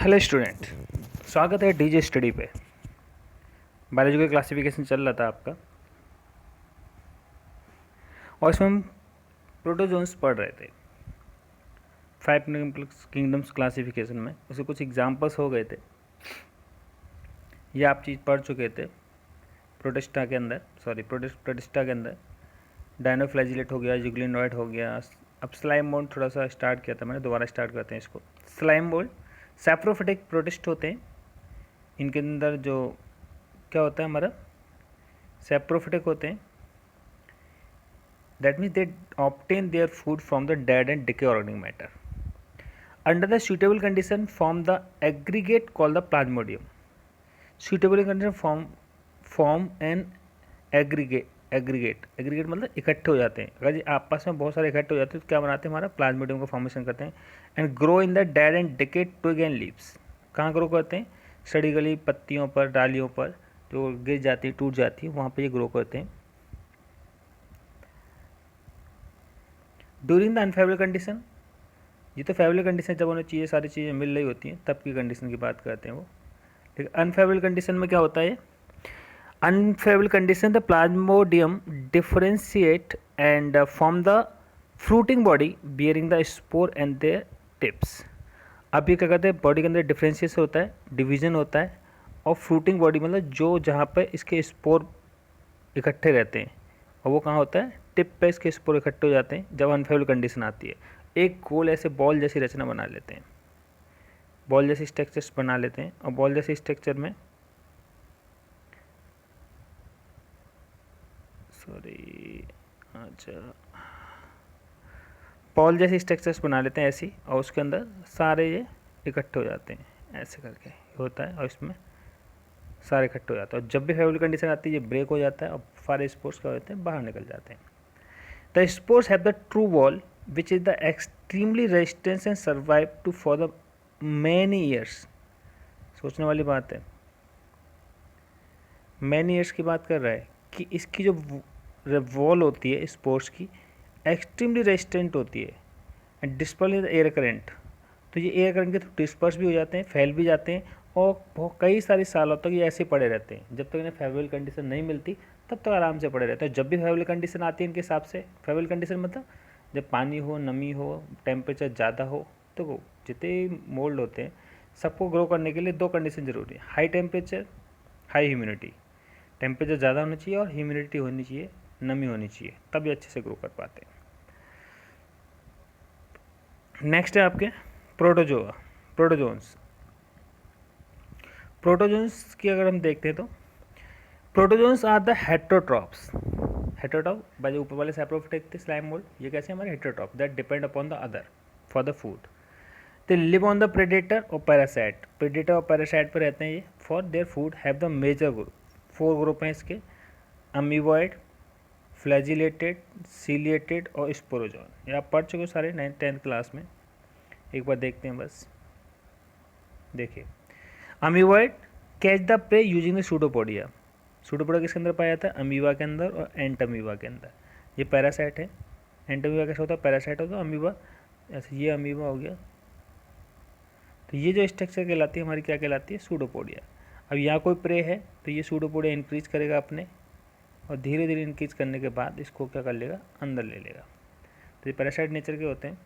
Hello student, स्वागत है DJ study पे। बायोलॉजी का क्लासिफिकेशन चल रहा था आपका और इसमें हम प्रोटोजोन्स पढ़ रहे थे। 5 किंगडम्स क्लासिफिकेशन में उसके कुछ एग्जांपल्स हो गए थे, ये आप चीज़ पढ़ चुके थे। प्रोटिस्टा के अंदर डायनोफ्लैजिलेट हो गया, जुगलिनॉइड हो गया। अब स्लाइम मोल्ड थोड़ा सा स्टार्ट किया था मैंने, दोबारा स्टार्ट करते हैं इसको। स्लाइम मोल्ड सैप्रोफिटिक प्रोटिस्ट होते हैं। इनके अंदर जो क्या होता है हमारा सैप्रोफिटिक होते हैं, that means they obtain their food from the dead and decay organic matter. Under the suitable condition form the aggregate called the plasmodium. Suitable condition form an aggregate मतलब इकट्ठे हो जाते हैं। अगर ये आपस में बहुत सारे इकट्ठे हो जाते हैं तो क्या बनाते हैं, हमारा प्लाज्मोडियम का फॉर्मेशन करते हैं। And grow in the dead and decayed twig and leaves. कहाँ ग्रो करते हैं? सड़ी गली पत्तियों पर, डालियों पर जो गिर जाती है, टूट जाती है, वहाँ पर ये ग्रो करते हैं। ड्यूरिंग द अनफेवरेबल कंडीशन, ये तो फेवरेबल कंडीशन जब उन्हें चाहिए सारी चीज़ें मिल रही होती हैं तब की कंडीशन की बात करते हैं वो। ठीक है, अनफेवरेबल कंडीशन में क्या होता है? Unfavourable condition the plasmodium differentiate and form the fruiting body bearing the spore and their tips. अब ये क्या कहते हैं, बॉडी के अंदर डिफरेंशिएशन होता है, डिवीजन होता है, और फ्रूटिंग बॉडी मतलब जो जहाँ पर इसके स्पोर इकट्ठे रहते हैं, और वो कहाँ होता है? टिप पे इसके स्पोर इकट्ठे हो जाते हैं जब अनफेवरेबल कंडीशन आती है। एक गोल ऐसे बॉल जैसी रचना बना लेते हैं, बॉल जैसी स्ट्रक्चर्स बना लेते हैं, और बॉल जैसी स्ट्रक्चर में बॉल जैसी स्ट्रक्चर्स बना लेते हैं ऐसी, और उसके अंदर सारे ये इकट्ठे हो जाते हैं, ऐसे करके होता है, और इसमें सारे इकट्ठे हो जाते हैं। और जब भी फेवरेबल कंडीशन आती है ये ब्रेक हो जाता है और सारे स्पोर्स क्या होते हैं, बाहर निकल जाते हैं। The spores have the true wall which is the extremely resistance and survive to for the many years। सोचने वाली बात है, many years की बात कर रहा है कि इसकी जो वॉल होती है स्पोर्स की एक्सट्रीमली रेजिस्टेंट होती है and disperse in air current. तो ये एयर करंट के थ्रू डिस्पर्स भी हो जाते हैं, फैल भी जाते हैं, और बहुत कई सारे सालों तक ये ऐसे पड़े रहते हैं। जब तक इन्हें फेवरेबल कंडीशन नहीं मिलती तब तक आराम से पड़े रहते हैं। जब भी फेवरेबल कंडीशन आती है इनके हिसाब से, फेवरेबल कंडीशन मतलब जब पानी हो, नमी हो, टेम्परेचर ज़्यादा हो, तो जितने मोल्ड होते हैं सबको ग्रो करने के लिए दो कंडीशन ज़रूरी है, high temperature, high humidity. Temperature ज़्यादा होना चाहिए और ह्यूमिडिटी होनी चाहिए, नमी होनी चाहिए, तब ये अच्छे से ग्रो कर पाते हैं। नेक्स्ट है आपके प्रोटोजोन्स। प्रोटोजोन्स की अगर हम देखते हैं तो protozoans are the heterotrophs. Heterotroph by ऊपर वाले सैप्रोफिटिक थे स्लाइम मोल्ड, ये कैसे हमारे heterotroph that depend upon the other for the food. They live on the predator और पैरासाइट। प्रेडेटर और पैरासाइट पर रहते हैं ये for their food. Have the major group, 4 group हैं इसके, अमीबॉइड, फ्लैजिलेटेड, सीलिएटेड और स्पोरोजोन। ये आप पढ़ चुके हो सारे 9th 10th क्लास में, एक बार देखते हैं बस। देखिए, amoeboid catch the prey using the pseudopodia. Pseudopodia किसके अंदर पाया जाता है? अमीबा के अंदर और एंट अमीबा के अंदर। ये पैरासाइट है। एंट अमीबा कैसा होता है? पैरासाइट होता है। अमीबा ऐसे, ये अमीबा हो गया। तो ये जो स्ट्रक्चर कहलाती है हमारी, क्या कहलाती है? सूडोपोडिया। अब यहाँ कोई प्रे है तो ये सूडोपोडिया इंक्रीज करेगा अपने, और धीरे धीरे इंक्रीज करने के बाद इसको क्या कर लेगा? अंदर ले लेगा। तो ये पैरासाइट नेचर के होते हैं।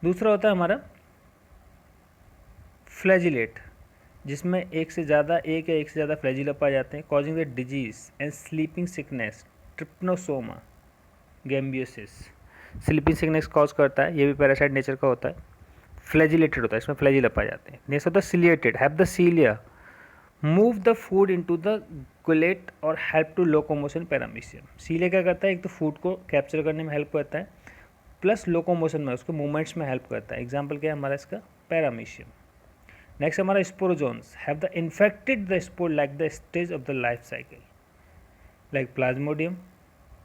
दूसरा होता है हमारा फ्लैजिलेट, जिसमें एक या एक से ज़्यादा फ्लैजिला पाए जाते हैं, causing the disease and sleeping sickness, trypanosoma gambiense. Sleeping sickness cause करता है, ये भी पैरासाइट नेचर का होता है। फ्लैजिलेटेड होता है, इसमें फ्लैजिला पाए जाते हैं। नेक्स्ट होता है ciliated, have the cilia, move the food into the gullet और help to locomotion paramecium. Cilia क्या करता है? एक तो फूड को कैप्चर करने में हेल्प करता है, प्लस लोकोमोशन में, उसके मूवमेंट्स में हेल्प करता है। एग्जाम्पल क्या है हमारा इसका? पैरामीशियम। नेक्स्ट हमारा sporozoans, have the infected the spore like the stage of the life cycle, like Plasmodium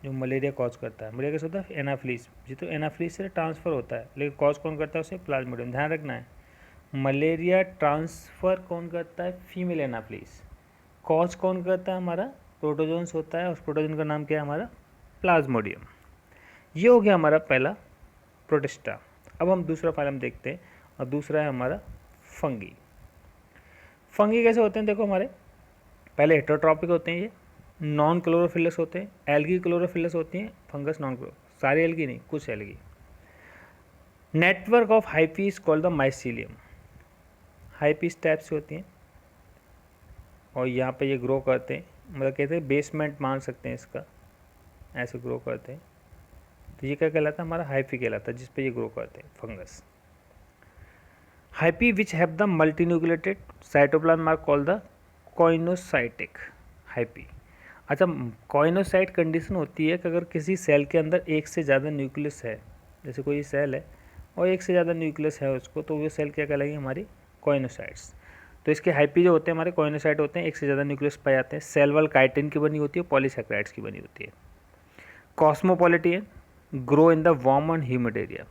जो मलेरिया कॉज करता है। मलेरिया कैसे होता है? एनाफ्लीस। ये तो एनाफ्लीस से ट्रांसफ़र होता है, लेकिन कॉज कौन करता है उसे? प्लाज्मोडियम। ध्यान रखना है, मलेरिया ट्रांसफ़र कौन करता है? फीमेल एनाफ्लीस। कॉज कौन करता है? हमारा प्रोटोजोन्स होता है, और प्रोटोजोन का नाम क्या है हमारा? प्लाज्मोडियम। ये हो गया हमारा पहला प्रोटिस्टा। अब हम दूसरा फाइलम देखते हैं, और दूसरा है हमारा फंगी। फंगी कैसे होते हैं, देखो हमारे पहले हेटेरोट्रॉपिक होते हैं, ये नॉन क्लोरोफिलस होते हैं, एल्गी क्लोरोफिलस होती हैं, फंगस नॉन क्लोरो, सारी एल्गी नहीं, कुछ algae. Network of hyphae is called the mycelium. Hyphae type से होती हैं और यहाँ पे ये ग्रो करते हैं, मतलब कहते हैं बेसमेंट मान सकते हैं इसका, ऐसे ग्रो करते हैं। तो ये क्या कहलाता है, हमारा हाइफी कहलाता है, जिस पे ये ग्रो करते हैं fungus. Hyphae which have the multinucleated cytoplasm are called the coenocytic hyphae. अच्छा, कॉइनोसाइट कंडीशन होती है कि अगर किसी सेल के अंदर एक से ज़्यादा न्यूक्लियस है, जैसे कोई सेल है और एक से ज़्यादा न्यूक्लियस है उसको, तो वो सेल क्या कहलाएगी, हमारी कॉइनोसाइट्स। तो इसके हाइपी जो होते हैं हमारे कॉइनोसाइट होते हैं, एक से ज़्यादा न्यूक्लियस पाए जाते हैं। सेल वॉल काइटिन की बनी होती है, पॉलीसैकेराइड्स की बनी होती है। Cosmopolitan grow in the warm and humid area.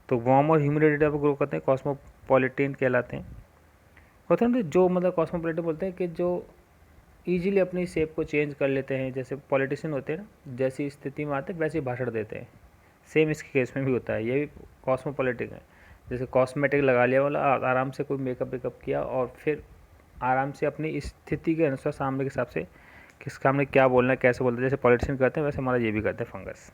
तो वार्म और ह्यूमिड एरिया पर ग्रो करते हैं, कॉस्मोपॉलिटियन कहलाते हैं। होते हैं ना जो मतलब कॉस्मोपॉलिटियन बोलते हैं कि जो ईजिली अपनी शेप को चेंज कर लेते हैं, जैसे पॉलिटिशियन होते हैं ना, जैसी स्थिति में आते हैं वैसे ही भाषण देते हैं। सेम इसके केस में भी होता है, ये भी कॉस्मोपॉलिटिक है। जैसे कॉस्मेटिक लगा लिया वाला, आराम से कोई मेकअप वेकअप किया और फिर आराम से अपनी स्थिति के अनुसार सामने के हिसाब से किस सामने क्या बोलना है, कैसे बोलते हैं, जैसे पॉलिटिशियन करते हैं वैसे हमारा ये भी करते हैं फंगस।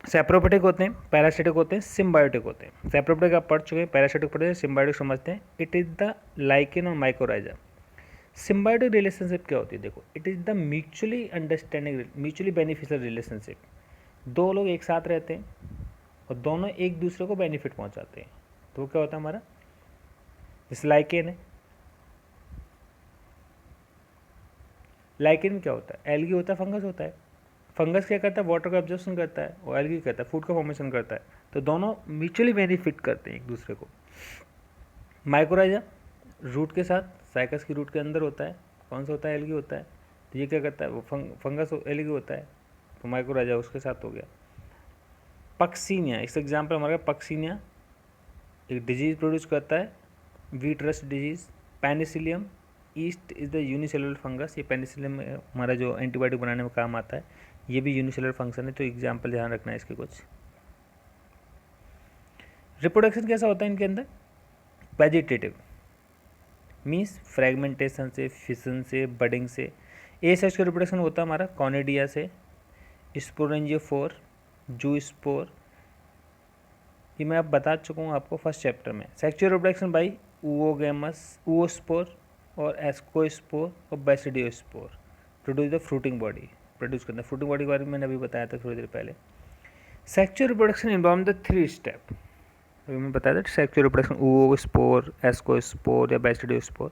सेप्रोफिटिक होते हैं, पैरासिटिक होते हैं, सिम्बायोटिक होते हैं। सेप्रोफिटिक आप पढ़ चुके हैं, पैरासिटिक पढ़े हैं, सिम्बायोटिक समझते हैं। इट इज़ द लाइकेन और माइकोराइजा। सिम्बायोटिक रिलेशनशिप क्या होती है, देखो, it is the mutually understanding, mutually beneficial relationship. दो लोग एक साथ रहते हैं और दोनों एक दूसरे को बेनिफिट पहुंचाते हैं, तो क्या होता है हमारा, जैसे लाइकेन है। लाइकेन में क्या होता है, एल्गी होता है, फंगस होता है। फंगस क्या करता है, वाटर का एब्जॉर्प्शन करता है और एल्गी करता है फूड का फॉर्मेशन करता है। तो दोनों म्यूचुअली बेनिफिट करते हैं एक दूसरे को। माइकोराइजा रूट के साथ, साइकस की रूट के अंदर होता है, कौन सा होता है, एल्गी होता है। तो ये क्या करता है, वो फंगस एल्गी होता है, तो माइकोराइजा उसके साथ हो गया। पक्सीनिया, इस एग्जाम्पल हमारा पक्सीनिया एक डिजीज प्रोड्यूस करता है, wheat rust disease. Penicillium east is the unicellular fungus. ये पेनिसिलियम हमारा जो एंटीबायोटिक बनाने में काम आता है, ये भी यूनिसेलुलर फंक्शन है, तो एग्जाम्पल ध्यान रखना है इसके कुछ। रिप्रोडक्शन कैसा होता है इनके अंदर, वेजिटेटिव मीन्स फ्रेगमेंटेशन से, फिशन से, बडिंग से। ए सेक्स का रिप्रोडक्शन होता है हमारा कॉनिडिया से, स्पोरेंजियोफोर, जूस्पोर, ये मैं अब बता चुका हूँ आपको फर्स्ट चैप्टर में। Sexual reproduction by oogamous, oospore और एस्कोस्पोर और basidiospore produce the fruiting body, produce करता है। फ्रूटिंग बॉडी के बारे में मैंने अभी बताया था थोड़ी देर पहले। Sexual reproduction involve the 3 step, अभी मैं बताया था सेक्सुअल रिप्रोडक्शन oospore, एस्कोस्पोर या बैसिडियोस्पोर।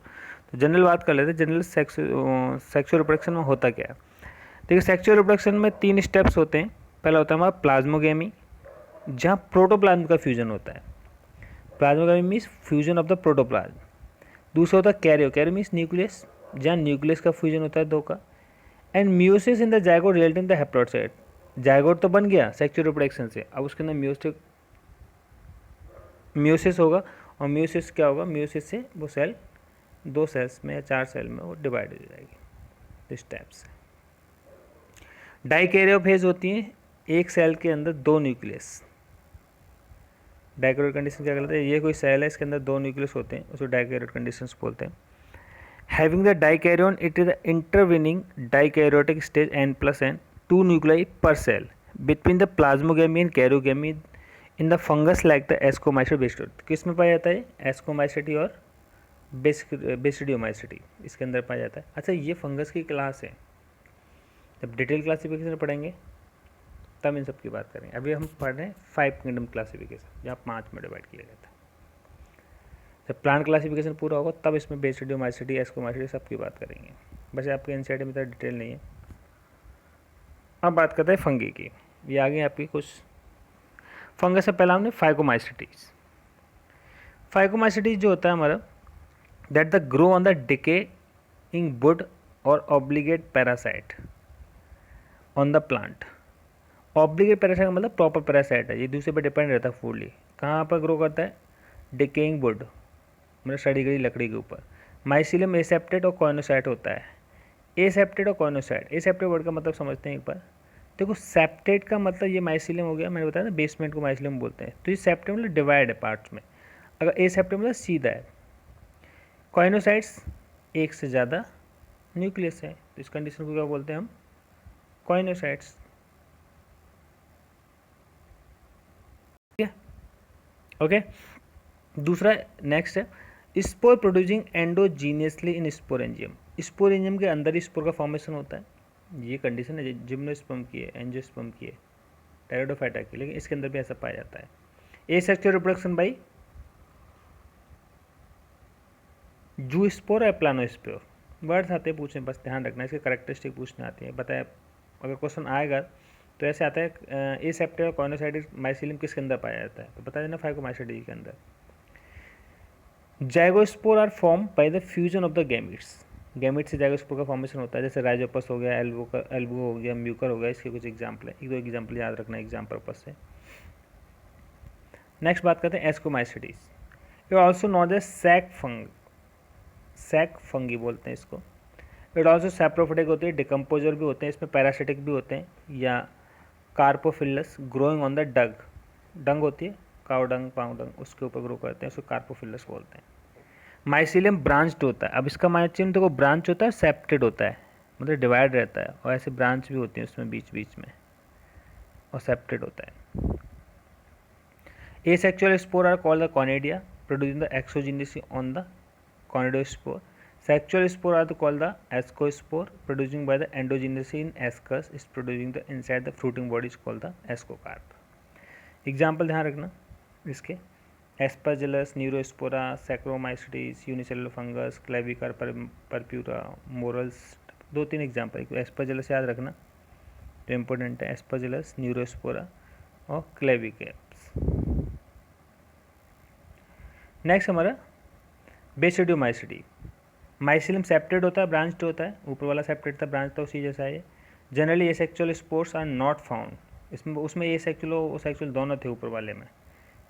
तो जनरल बात कर लेते हैं, जनरल सेक्सुअल रिप्रोडक्शन में होता क्या है। देखिए, सेक्सुअल रिप्रोडक्शन में 3 स्टेप्स होते हैं। पहला होता है हमारा प्लाज्मोगेमी, जहाँ प्रोटोप्लाज्म का फ्यूजन होता है। Plasmogamy means fusion of the protoplasm. दूसरा होता है कैरियो, कैरियो मीन्स न्यूक्लियस, जहाँ न्यूक्लियस का फ्यूजन होता है 2 का। And meiosis in the zygote resulting in the haploid. Zygote तो बन गया सेक्सुअल रिप्रोडक्शन से, अब उसके अंदर म्यूसिस होगा और म्यूसिस क्या होगा, म्यूसिस से वो सेल 2 सेल्स में या 4 सेल में वो डिवाइड हो जाएगी इस टाइप से। डाइकैरियोफेज होती है, एक सेल के अंदर 2 न्यूक्लियस। डाइकैरियोट कंडीशन क्या कहलाता है, ये कोई सेल है इसके अंदर 2 न्यूक्लियस होते हैं, उसको डाइकैरियोट कंडीशंस बोलते हैं। Having the dikaryon, it is the intervening dikaryotic stage n+n, 2 nuclei per cell between the plasmogamy and karyogamy in the fungus like the ascomycetes basidio. किस में पाया जाता है, एस्कोमाइसिटी और बेसिडियोमाइसिटी इसके अंदर पाया जाता है। अच्छा, ये फंगस की क्लास है, जब डिटेल क्लासिफिकेशन पढ़ेंगे तब इन सब की बात करेंगे। अभी हम पढ़ रहे हैं 5 किंगडम क्लासिफिकेशन, जहाँ 5 में डिवाइड किया जाता है। जब प्लांट क्लासिफिकेशन पूरा होगा तब इसमें बेसिडियोमाइसिटी, एस्कोमाइसिटी सब की बात करेंगे। बस आपके एनसीईआरटी में इतना डिटेल नहीं है। अब बात करते हैं फंगी की, ये आगे आपकी कुछ फंगस से पहला हमने फाइकोमाइसिटीज। फाइकोमाइसिटीज जो होता है हमारा, that the grow on the decaying wood और obligate parasite on the plant. Obligate parasite का मतलब प्रॉपर पैरासाइट है, ये दूसरे पर डिपेंड रहता है फुल्ली। कहाँ पर ग्रो करता है, डिकेइंग वुड मतलब सड़ी गई लकड़ी के ऊपर। माइसिलियम एसेप्टेड और कॉइनोसाइट होता है। एसेप्टेड और कॉइनोसाइट, एसेप्टेड वर्ड का मतलब समझते हैं एक बार, देखो सेप्टेट का मतलब ये माइसिलियम हो गया, मैंने बताया ना बेसमेंट को माइसिलियम बोलते हैं। तो ये सेप्टेट मतलब डिवाइड है पार्ट्स में, अगर ए सेप्टेट मतलब सीधा है। कॉइनोसाइट्स एक से ज़्यादा न्यूक्लियस है, तो इस कंडीशन को क्या बोलते हैं हम, कॉइनोसाइट्स। ठीक है, ओके। दूसरा नेक्स्ट है स्पोर प्रोड्यूसिंग एंडोजीनियसली इन स्पोरेंजियम। स्पोरेंजियम के अंदर ही स्पोर का फॉर्मेशन होता है, ये कंडीशन है जिम्नोस्पर्म की है, एंजियोस्पर्म की है, टेरिडोफाइटा की, लेकिन इसके अंदर भी ऐसा पाया जाता है। एसेक्सुअल रिप्रोडक्शन बाई जू स्पोर या प्लानोस्पोर, वर्ड्स आते हैं पूछने, बस ध्यान रखना इसके करेक्टरिस्टिक पूछने आती है। बताया अगर क्वेश्चन आएगा तो ऐसे आता है ए सेप्टेट कॉइनोसाइटिस माइसिलियम किसके अंदर पाया जाता है, तो बता देना फाइकोमाइसिटी के अंदर। Zygospore are form by the fusion of the gametes. Gamete से जाइगोस्पोर का फॉर्मेशन होता है, जैसे राइजोपस हो गया, एल्बो हो गया, म्यूकर हो गया, इसके कुछ एग्जाम्पल है, एक दो एग्जाम्पल याद रखना एग्जाम पर्पज से। नेक्स्ट बात करते हैं एस्कोमाइसिटीज। ये also known as sac fungi बोलते हैं इसको। इट ऑल्सो सैप्रोफिटिक होती है, डिकम्पोजर भी होते हैं इसमें, पैरासिटिक भी होते हैं, या कार्पोफिलस ग्रोइंग ऑन द डंग होती है, काउ डंग, पाउ डंग, उसके ऊपर ग्रो करते हैं, उसको कार्पोफिलस बोलते हैं। माइसिलियम ब्रांच्ड होता है, अब इसका माइसिलियम देखो ब्रांच होता है, सेप्टेड होता है, मतलब डिवाइड रहता है, और ऐसे ब्रांच भी होती है उसमें बीच बीच में, और सेप्टेड होता है। Asexual spore are called the conidia producing the exogenously on the conidospore. Sexual spore are called the ascospore, producing by the endogenously in ascus is producing the inside the fruiting body is called the ascocarp. Example ध्यान रखना इसके, Aspergillus, Neurospora, Saccharomycetes, unicellular fungus, Clavicar purpura, Morels, दो तीन example. Aspergillus याद रखना तो important है, Aspergillus, Neurospora और Clavicaps। नेक्स्ट हमारा बेसिडियोमाइसिटी। माइसिलियम सेप्टेड होता है, ब्रांच्ड होता है, ऊपर वाला सेप्टेड था, ब्रांच था, उसी जैसा है। Generally asexual spores are not found, इसमें उसमें एसेक्सुअल और सेक्सुअल दोनों थे ऊपर वाले में,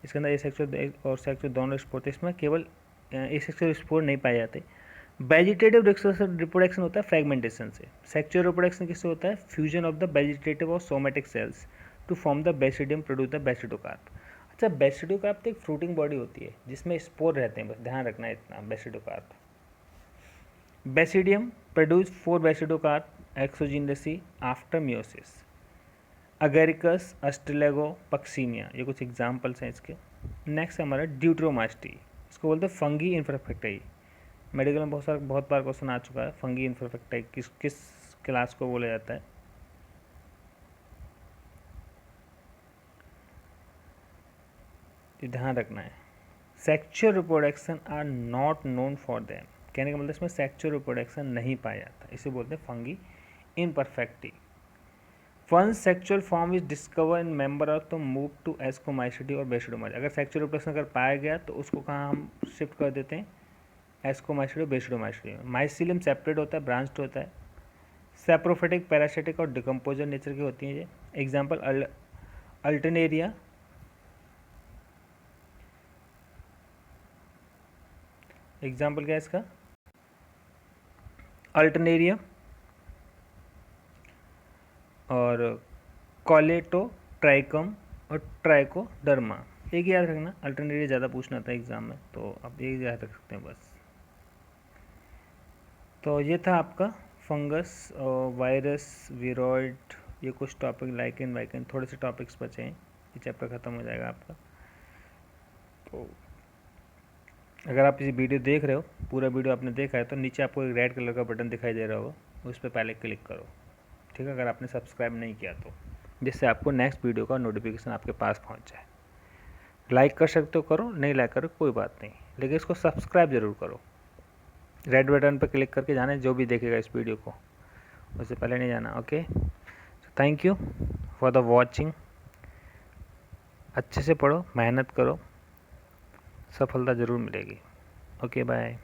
इसके अंदर एसेक्सुअल और सेक्सुअल दोनों स्पोर थे, इसमें केवल एसेक्सुअल स्पोर नहीं पाए जाते। वेजिटेटिव रिप्रोडक्शन होता है फ्रेगमेंटेशन से। सेक्सुअल रिप्रोडक्शन किससे होता है, फ्यूजन ऑफ द वेजिटेटिव और somatic cells to form the basidium produce the basidiocarp. अच्छा, बेसिडोकार्प तो एक फ्रूटिंग बॉडी होती है जिसमें स्पोर रहते हैं, बस ध्यान रखना है इतना। Basidiocarp, basidium produce 4 basidiocarp exogenously after meiosis. Agaricus, ustilago, puccinia, ये कुछ एग्जाम्पल्स हैं इसके। नेक्स्ट हमारा ड्यूट्रोमास्टी, इसको बोलते हैं फंगी इन्फरफेक्टाई। मेडिकल में बहुत बार क्वेश्चन आ चुका है, फंगी इन्फरफेक्टाई किस क्लास को बोला जाता है। ध्यान रखना है, sexual reproduction are not known for them, कहने का मतलब इसमें सेक्सुअल रिप्रोडक्शन नहीं पाया जाता, इसे बोलते हैं fungi imperfecti. Once sexual form is discover in member of तो मूव टू एस्कोमाइसिटी और बेसिडोमाइसिटी। अगर सेक्सुअल रिप्रोडक्शन अगर पाया गया तो उसको कहाँ हम शिफ्ट कर देते हैं, एस्कोमाइसिटी और बेसिडोमाइसिटी। माइसिलियम सेपरेट होता है, ब्रांच्ड होता है, सैप्रोफिटिक, पैरासिटिक और डिकम्पोजर नेचर की होती हैं ये। एग्जाम्पल अल्टरनेरिया, एग्जाम्पल क्या है इसका, अल्टरनेरिया और कॉलेटो ट्राइकम और ट्राइकोडर्मा। एक याद रखना, अल्टरनेरिया ज़्यादा पूछना था एग्जाम में, तो आप एक याद रख सकते हैं बस। तो ये था आपका फंगस और वायरस, वीरोइड, ये कुछ टॉपिक, लाइकेन वाइकेन, थोड़े से टॉपिक्स बचे हैं, ये चैप्टर ख़त्म हो जाएगा आपका। तो अगर आप इस वीडियो देख रहे हो, पूरा वीडियो आपने देखा है, तो नीचे आपको एक रेड कलर का बटन दिखाई दे रहा होगा, उस पर पहले क्लिक करो, ठीक है, अगर आपने सब्सक्राइब नहीं किया तो, जिससे आपको नेक्स्ट वीडियो का नोटिफिकेशन आपके पास पहुंच जाए। लाइक कर सकते हो, करो, नहीं लाइक करो कोई बात नहीं, लेकिन इसको सब्सक्राइब ज़रूर करो। रेड बटन पर क्लिक करके जाना है, जो भी देखेगा इस वीडियो को, उससे पहले नहीं जाना। Okay, thank you for the watching. अच्छे से पढ़ो, मेहनत करो, सफलता ज़रूर मिलेगी। Okay, bye.